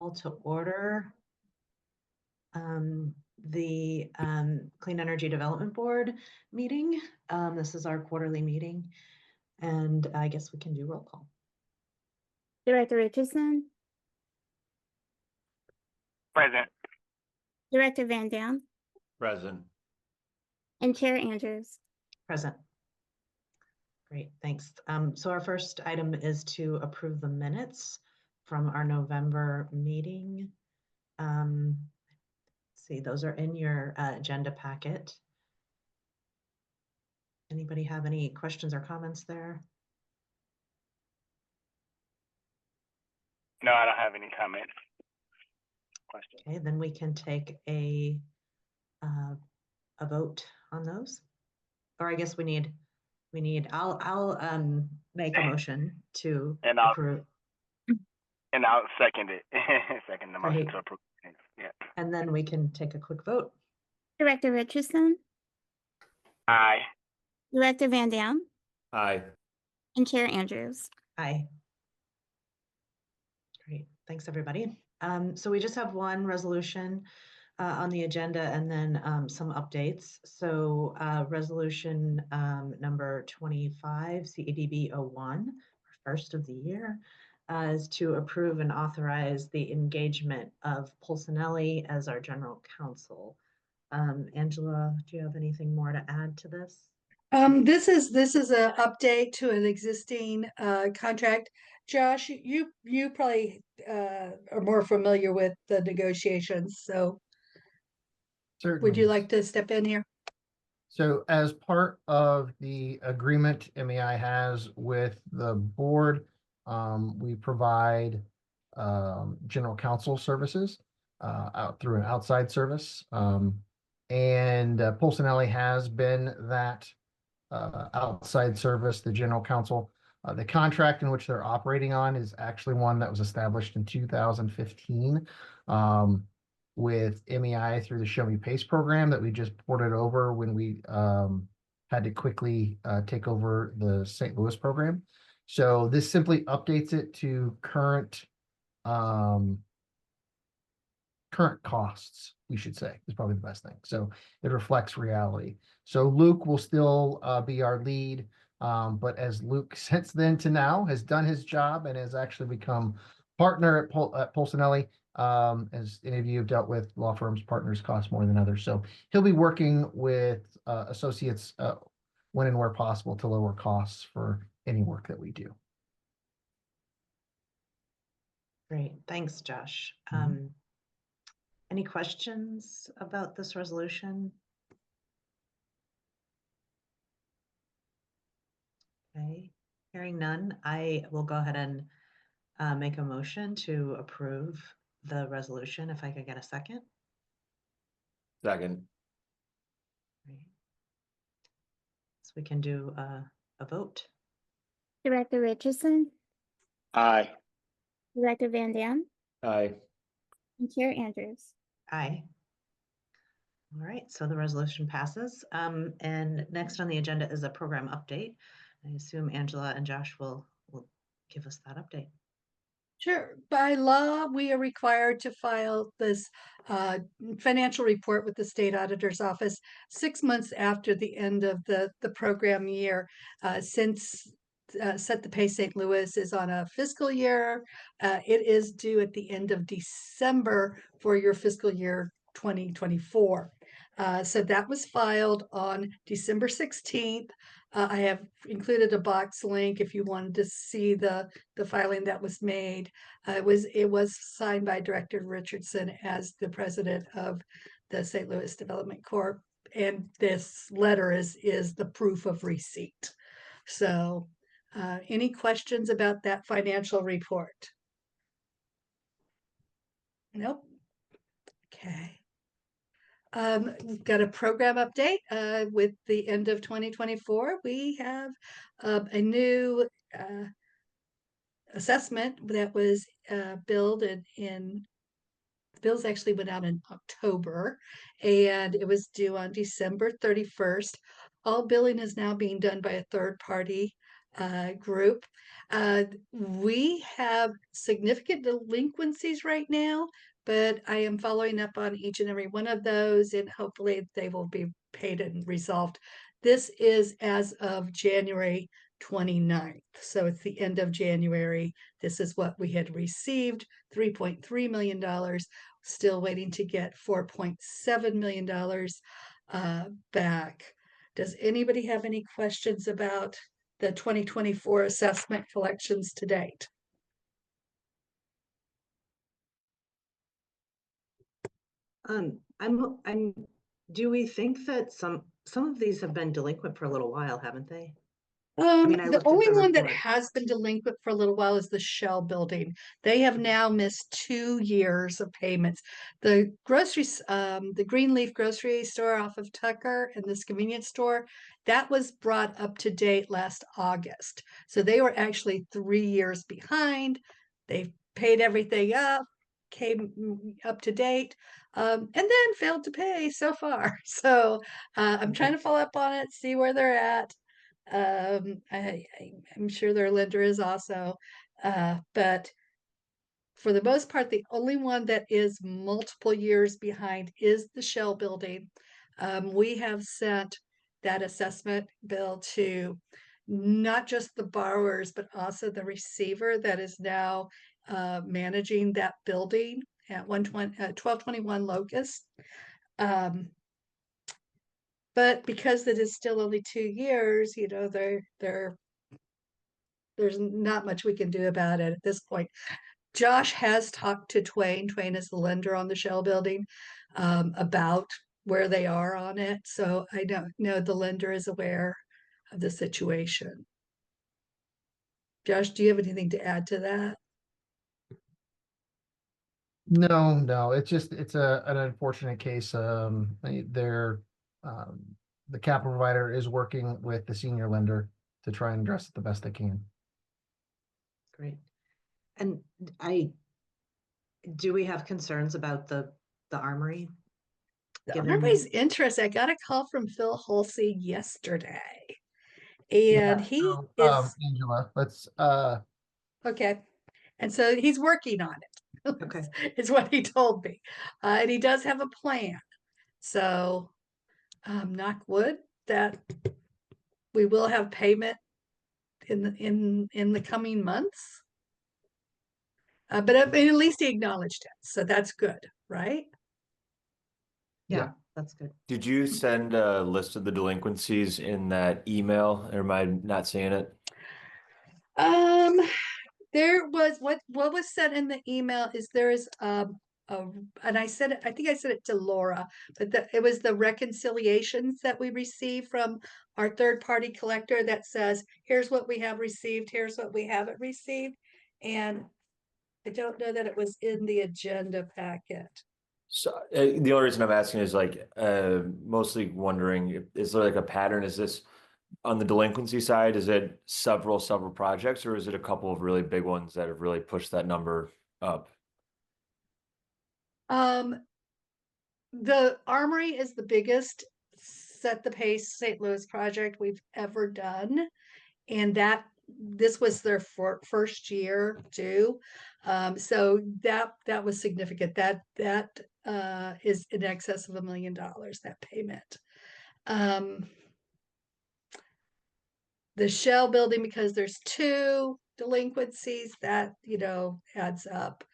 to order the Clean Energy Development Board meeting. This is our quarterly meeting, and I guess we can do roll call. Director Richardson, Present. Director Van Dam, Present. and Chair Andrews. Present. Great, thanks. So our first item is to approve the minutes from our November meeting. See, those are in your agenda packet. Anybody have any questions or comments there? No, I don't have any comments. Questions. Okay, then we can take a vote on those. Or I guess we need. I'll make a motion to approve. And I'll second it. Second the motion Great. to approve. Yeah. And then we can take a quick vote. Director Richardson, Aye. Director Van Dam, Aye. and Chair Andrews. Aye. Great, thanks everybody. So we just have one resolution on the agenda and then some updates. So resolution number 25, CEDB 01, first of the year, is to approve and authorize the engagement of Polsinelli as our general counsel. Angela, do you have anything more to add to this? This is an update to an existing contract. Josh, you probably are more familiar with the negotiations, so Certainly. would you like to step in here? So as part of the agreement MEI has with the board, we provide general counsel services out through an outside service. And Polsinelli has been that outside service, the general counsel. The contract in which they're operating on is actually one that was established in 2015 with MEI through the Show Me Pace program that we just ported over when we had to quickly take over the St. Louis program. So this simply updates it to current costs, we should say, is probably the best thing. So it reflects reality. So Luke will still be our lead, but as Luke since then to now has done his job and has actually become partner at Polsinelli, as any of you have dealt with, law firms, partners cost more than others. So he'll be working with associates when and where possible to lower costs for any work that we do. Great, thanks, Josh. Any questions about this resolution? Okay, hearing none, I will go ahead and make a motion to approve the resolution, if I could get a second. Second. Great. So we can do a vote. Director Richardson, Aye. Director Van Dam, Aye. and Chair Andrews. Aye. All right, so the resolution passes. And next on the agenda is a program update. I assume Angela and Josh will give us that update. Sure. By law, we are required to file this financial report with the state auditor's office 6 months after the end of the program year. Since Set the Pace St. Louis is on a fiscal year, it is due at the end of December for your fiscal year 2024. So that was filed on December 16th. I have included a box link if you wanted to see the filing that was made. It was signed by Director Richardson as the president of the St. Louis Development Corp. And this letter is the proof of receipt. So any questions about that financial report? Nope. Okay. We've got a program update. With the end of 2024, we have a new assessment that was billed in bills actually went out in October, and it was due on December 31st. All billing is now being done by a third party. group. We have significant delinquencies right now, but I am following up on each and every one of those, and hopefully they will be paid and resolved. This is as of January 29th. So it's the end of January. This is what we had received, $3.3 million, still waiting to get $4.7 million back. Does anybody have any questions about the 2024 assessment collections to date? Do we think that some of these have been delinquent for a little while, haven't they? mean, I The looked at only the one that report. has been delinquent for a little while is the Shell building. They have now missed 2 years of payments. The groceries, the Greenleaf grocery store off of Tucker and this convenience store, that was brought up to date last August. So they were actually 3 years behind. They paid everything up, came up to date, and then failed to pay so far. So I'm trying to follow up on it, see where they're at. I'm sure their lender is also, but for the most part, the only one that is multiple years behind is the Shell building. We have sent that assessment bill to not just the borrowers, but also the receiver that is now managing that building at 1221 Locust. But because it is still only 2 years, you know, there's not much we can do about it at this point. Josh has talked to Twain. Twain is the lender on the Shell building, about where they are on it. So I don't know the lender is aware of the situation. Josh, do you have anything to add to that? No, it's an unfortunate case. The capital provider is working with the senior lender to try and address it the best they can. Great. And do we have concerns about the armory? The Given- Armory's interesting. I got a call from Phil Halsey yesterday. And he is Angela, let's okay. And so he's working on it. Okay. Is what he told me. And he does have a plan. So knock wood that we will have payment in the coming months. But at least he acknowledged it. So that's good, right? Yeah, that's good. Did you send a list of the delinquencies in that email, or am I not seeing it? There was what was said in the email is there is and I said it, I think I said it to Laura, but it was the reconciliations that we received from our third party collector that says, here's what we have received, here's what we haven't received. And I don't know that it was in the agenda packet. So the only reason I'm asking is mostly wondering, is there like a pattern? Is this on the delinquency side? Is it several projects, or is it a couple of really big ones that have really pushed that number up? The Armory is the biggest Set the Pace St. Louis project we've ever done. And this was their first year too. So that was significant. That is in excess of $1 million, that payment. The Shell building, because there's 2 delinquencies, that, you know, adds up.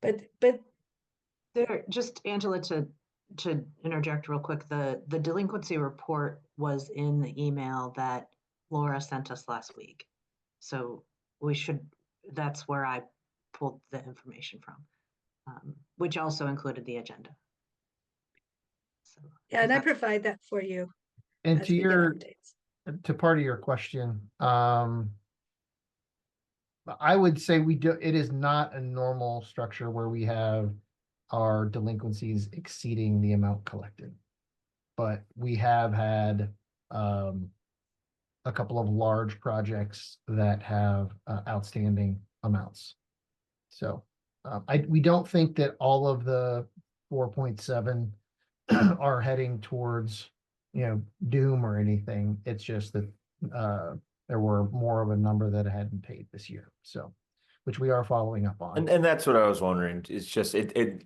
But There, just Angela, to interject real quick, the delinquency report was in the email that Laura sent us last week. So that's where I pulled the information from, which also included the agenda. So yeah, and I that's- provide that for you. and as to we get your updates. to part of your question, I would say it is not a normal structure where we have our delinquencies exceeding the amount collected. But we have had a couple of large projects that have outstanding amounts. So we don't think that all of the 4.7 are heading towards, doom or anything. It's just that there were more of a number that hadn't paid this year. So, which we are following up on. And that's what I was wondering. It's just it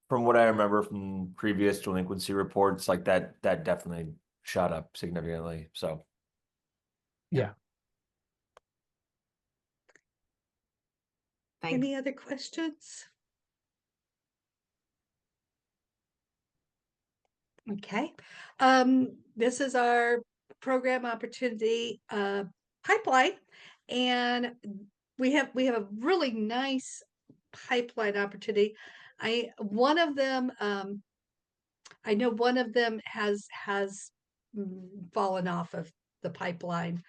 from what I remember from previous delinquency reports, like that definitely shot up significantly. So Yeah. Thanks. Any other questions? Okay, this is our program opportunity pipeline, and we have a really nice pipeline opportunity. One of them, I know one of them has fallen off of the pipeline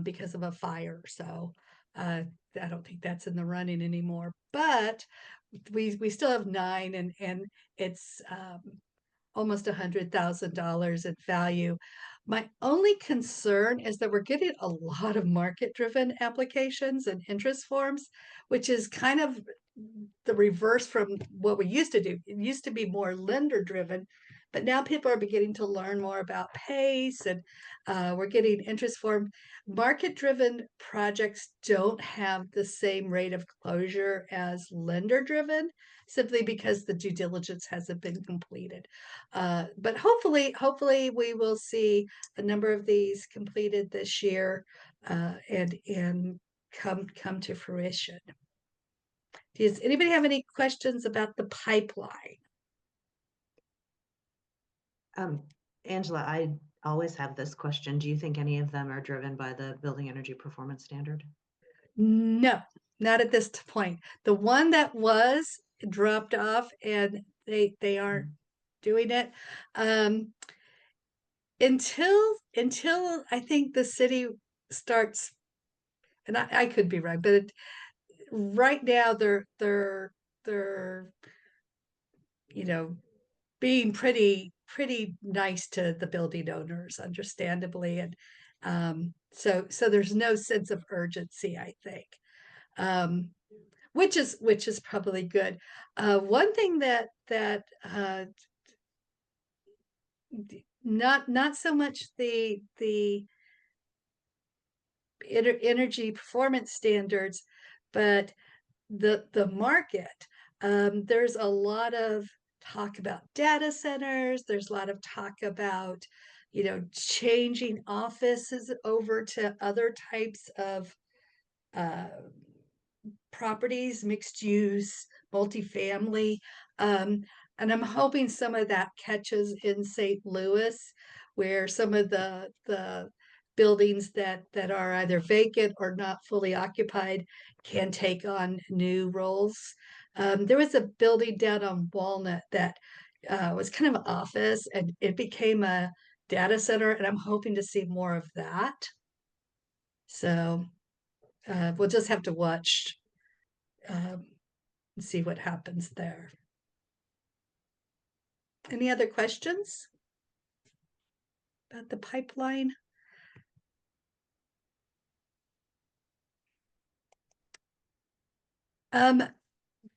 because of a fire. So I don't think that's in the running anymore. But we still have 9, and it's almost $100,000 in value. My only concern is that we're getting a lot of market-driven applications and interest forms, which is kind of the reverse from what we used to do. It used to be more lender-driven, but now people are beginning to learn more about PACE, and we're getting interest form. Market-driven projects don't have the same rate of closure as lender-driven, simply because the due diligence hasn't been completed. But hopefully we will see a number of these completed this year and come to fruition. Does anybody have any questions about the pipeline? Angela, I always have this question. Do you think any of them are driven by the Building Energy Performance Standard? No, not at this point. The one that was dropped off, and they aren't doing it until I think the city starts. And I could be right, but right now they're being pretty nice to the building owners, understandably, and so there's no sense of urgency, I think, which is probably good. One thing that not so much the energy performance standards, but the market. There's a lot of talk about data centers. There's a lot of talk about, changing offices over to other types of properties, mixed use, multifamily. And I'm hoping some of that catches in St. Louis, where some of the buildings that are either vacant or not fully occupied can take on new roles. There was a building down on Walnut that was kind of an office, and it became a data center, and I'm hoping to see more of that. So we'll just have to watch and see what happens there. Any other questions about the pipeline? I'm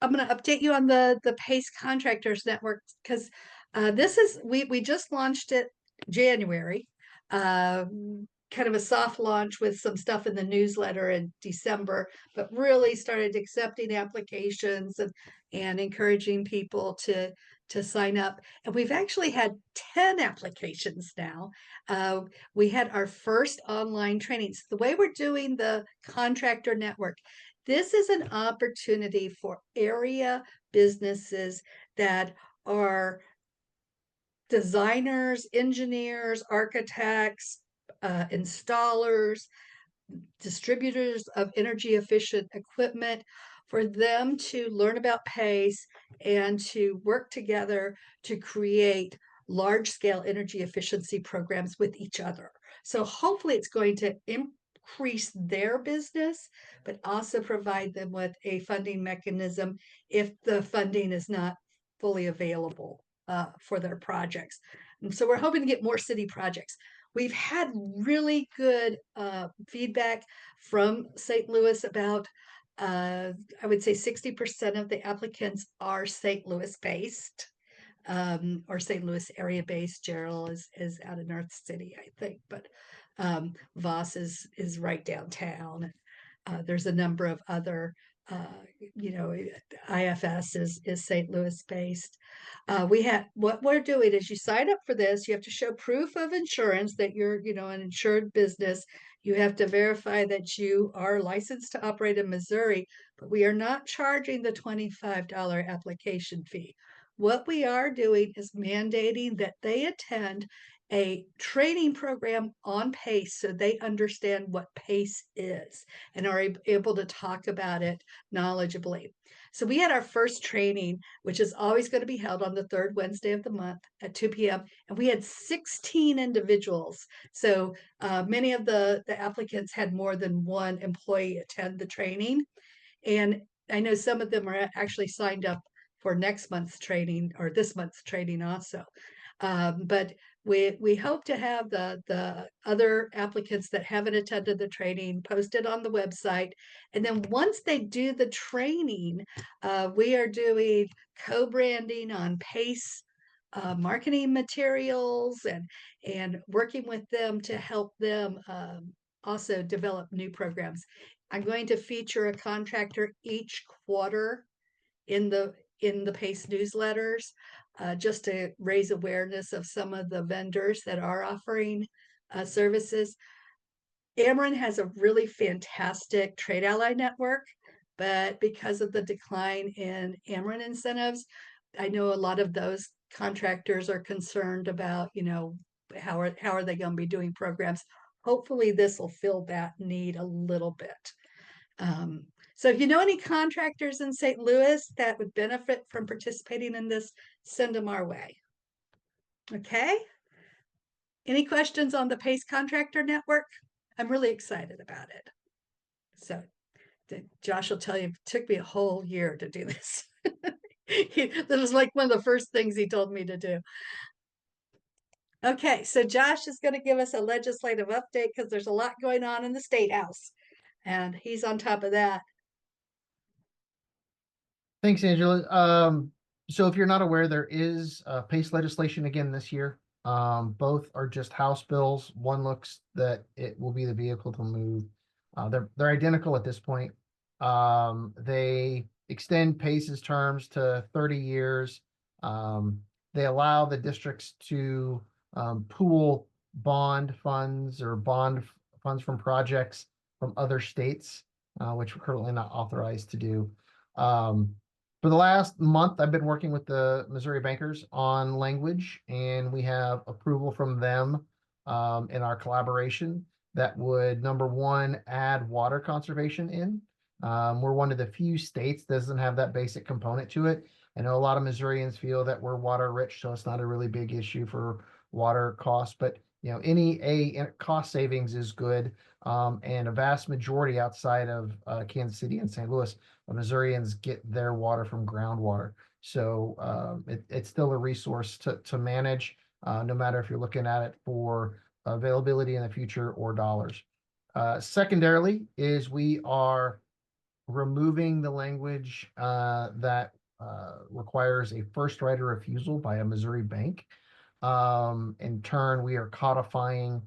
going to update you on the PACE Contractors Network, because we just launched it January, kind of a soft launch with some stuff in the newsletter in December, but really started accepting applications and encouraging people to sign up. And we've actually had 10 applications now. We had our first online trainings. The way we're doing the contractor network, this is an opportunity for area businesses that are designers, engineers, architects, installers, distributors of energy efficient equipment, for them to learn about PACE and to work together to create large scale energy efficiency programs with each other. So hopefully it's going to increase their business, but also provide them with a funding mechanism if the funding is not fully available for their projects. And so we're hoping to get more city projects. We've had really good feedback from St. Louis about, I would say 60% of the applicants are St. Louis based. or St. Louis area based. Gerald is out of North City, I think, but Voss is right downtown. There's a number of other, you know, IFS is St. Louis based. What we're doing is you sign up for this, you have to show proof of insurance that you're, you know, an insured business. You have to verify that you are licensed to operate in Missouri, but we are not charging the $25 application fee. What we are doing is mandating that they attend a training program on PACE so they understand what PACE is and are able to talk about it knowledgeably. So we had our first training, which is always going to be held on the third Wednesday of the month at 2 p.m. And we had 16 individuals. So many of the applicants had more than one employee attend the training. And I know some of them are actually signed up for next month's training or this month's training also. But we hope to have the other applicants that haven't attended the training posted on the website. And then once they do the training, we are doing co-branding on PACE marketing materials and working with them to help them also develop new programs. I'm going to feature a contractor each quarter in the PACE newsletters, just to raise awareness of some of the vendors that are offering services. Ameren has a really fantastic trade ally network, but because of the decline in Ameren incentives, I know a lot of those contractors are concerned about, you know, how are they going to be doing programs. Hopefully this will fill that need a little bit. So if you know any contractors in St. Louis that would benefit from participating in this, send them our way. Okay. Any questions on the PACE Contractor Network? I'm really excited about it. So Josh will tell you, it took me a whole year to do this. That was like one of the first things he told me to do. Okay, so Josh is going to give us a legislative update because there's a lot going on in the State House, and he's on top of that. Thanks, Angela. So if you're not aware, there is PACE legislation again this year. Both are just House bills. One looks that it will be the vehicle to move. They're identical at this point. They extend PACE's terms to 30 years. They allow the districts to pool bond funds or bond funds from projects from other states, which we're currently not authorized to do. For the last month, I've been working with the Missouri bankers on language, and we have approval from them in our collaboration that would, number one, add water conservation in. We're one of the few states that doesn't have that basic component to it. I know a lot of Missourians feel that we're water rich, so it's not a really big issue for water costs, but you know, any cost savings is good. And a vast majority outside of Kansas City and St. Louis, Missourians get their water from groundwater. So it's still a resource to manage, no matter if you're looking at it for availability in the future or dollars. Secondarily is we are removing the language that requires a first right of refusal by a Missouri bank. In turn, we are codifying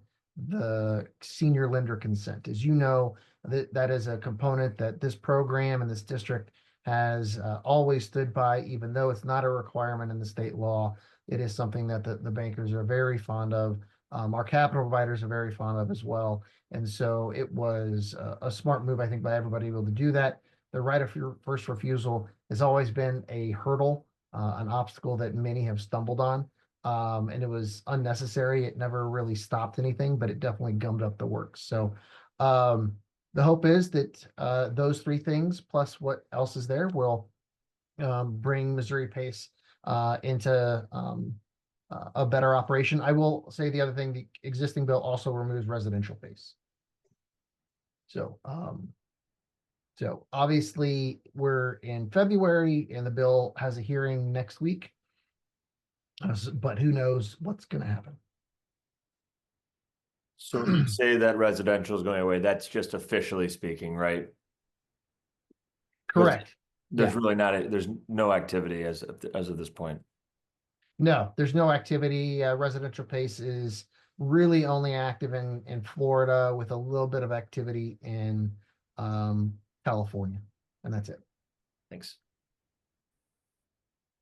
the senior lender consent. As you know, that is a component that this program and this district has always stood by, even though it's not a requirement in the state law. It is something that the bankers are very fond of. Our capital providers are very fond of as well. And so it was a smart move, I think, by everybody able to do that. The right of first refusal has always been a hurdle, an obstacle that many have stumbled on. And it was unnecessary. It never really stopped anything, but it definitely gummed up the works. So the hope is that those three things plus what else is there will bring Missouri PACE into a better operation. I will say the other thing, the existing bill also removes residential PACE. So obviously we're in February and the bill has a hearing next week. But who knows what's going to happen. So when you say that residential is going away, that's just officially speaking, right? Correct. There's really not there's no activity as of this point. No, there's no activity. Residential PACE is really only active in Florida with a little bit of activity in California, and that's it. Thanks.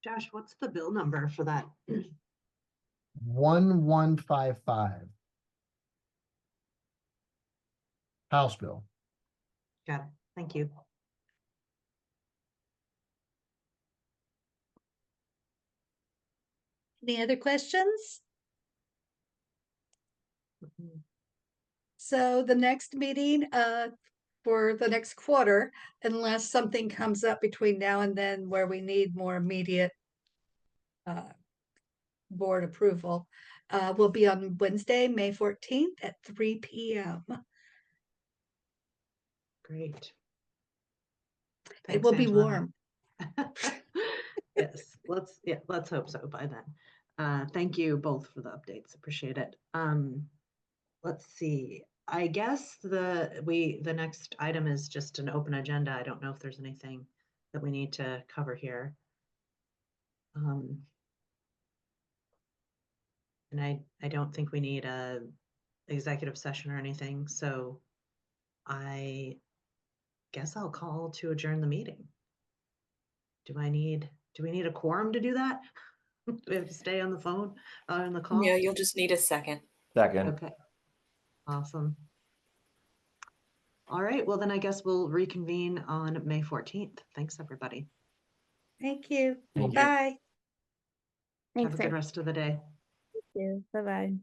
Josh, what's the bill number for that? 1155. House bill. Got it. Thank you. Any other questions? Mhm. So the next meeting, for the next quarter, unless something comes up between now and then where we need more immediate board approval, will be on Wednesday, May 14th at 3 p.m. Great. It Thanks, will be Angela. warm. Yes, let's hope so by then. Thank you both for the updates. Appreciate it. Let's see. I guess the next item is just an open agenda. I don't know if there's anything that we need to cover here. And I don't think we need a executive session or anything, so I guess I'll call to adjourn the meeting. Do we need a quorum to do that? Do we have to stay on the phone, on the call? Yeah, you'll just need a second. Second. Okay, awesome. All right, well then I guess we'll reconvene on May 14th. Thanks, everybody. Thank you. Thank you. Bye. Have Thanks, a good rest of the day. Bye-bye.